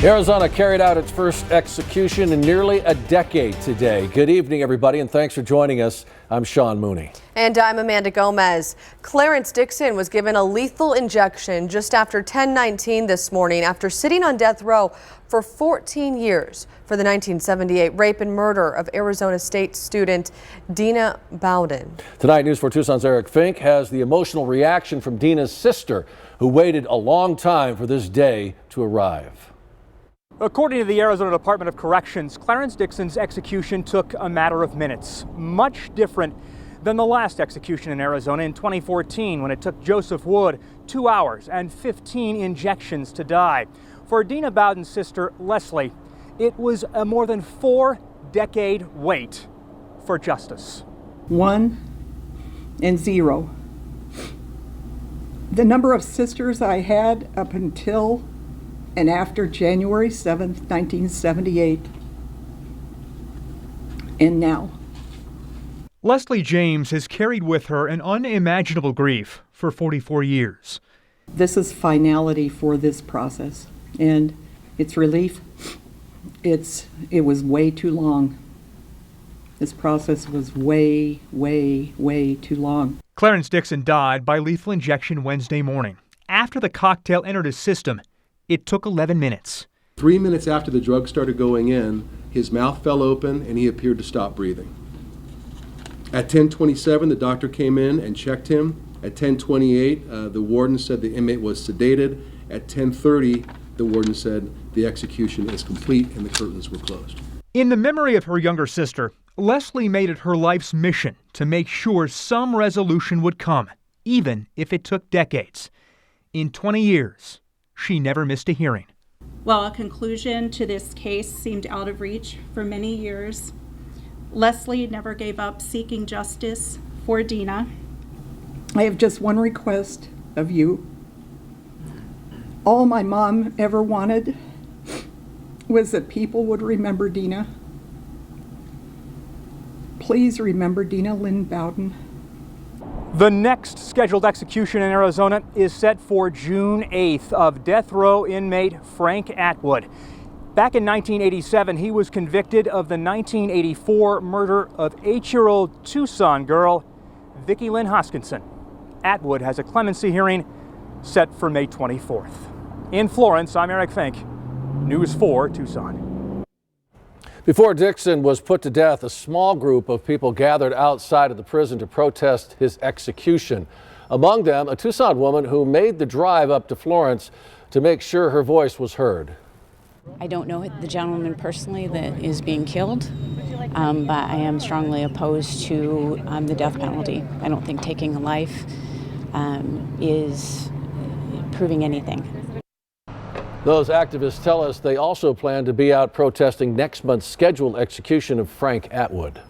Arizona carried out its first execution in nearly a decade today. Good evening, everybody, and thanks for joining us. I'm Sean Mooney. And I'm Amanda Gomez. Clarence Dixon was given a lethal injection just after 10:19 this morning after sitting on death row for 14 years for the 1978 rape and murder of Arizona State student Dina Bowden. Tonight, News 4 Tucson's Eric Fink has the emotional reaction from Dina's sister, who waited a long time for this day to arrive. According to the Arizona Department of Corrections, Clarence Dixon's execution took a matter of minutes, much different than the last execution in Arizona in 2014 when it took Joseph Wood 2 hours and 15 injections to die. For Dina Bowden's sister, Leslie, it was a more than 4-decade wait for justice. 1 and 0. The number of sisters I had up until and after January 7th, 1978, and now. Leslie James has carried with her an unimaginable grief for 44 years. This is finality for this process, and it's relief. It was way too long. This process was way too long. Clarence Dixon died by lethal injection Wednesday morning. After the cocktail entered his system, it took 11 minutes. 3 minutes after the drug started going in, his mouth fell open and he appeared to stop breathing. At 10:27, the doctor came in and checked him. At 10:28, the warden said the inmate was sedated. At 10:30, the warden said the execution is complete and the curtains were closed. In the memory of her younger sister, Leslie made it her life's mission to make sure some resolution would come, even if it took decades. In 20 years, she never missed a hearing. While a conclusion to this case seemed out of reach for many years, Leslie never gave up seeking justice for Dina. I have just one request of you. All my mom ever wanted was that people would remember Dina. Please remember Dina Lynn Bowden. The next scheduled execution in Arizona is set for June 8th of death row inmate Frank Atwood. Back in 1987, he was convicted of the 1984 murder of 8-year-old Tucson girl Vicki Lynn Hoskinson. Atwood has a clemency hearing set for May 24th. In Florence, I'm Eric Fink, News 4 Tucson. Before Dixon was put to death, a small group of people gathered outside of the prison to protest his execution. Among them, a Tucson woman who made the drive up to Florence to make sure her voice was heard. I don't know the gentleman personally that is being killed, but I am strongly opposed to the death penalty. I don't think taking a life is proving anything. Those activists tell us they also plan to be out protesting next month's scheduled execution of Frank Atwood.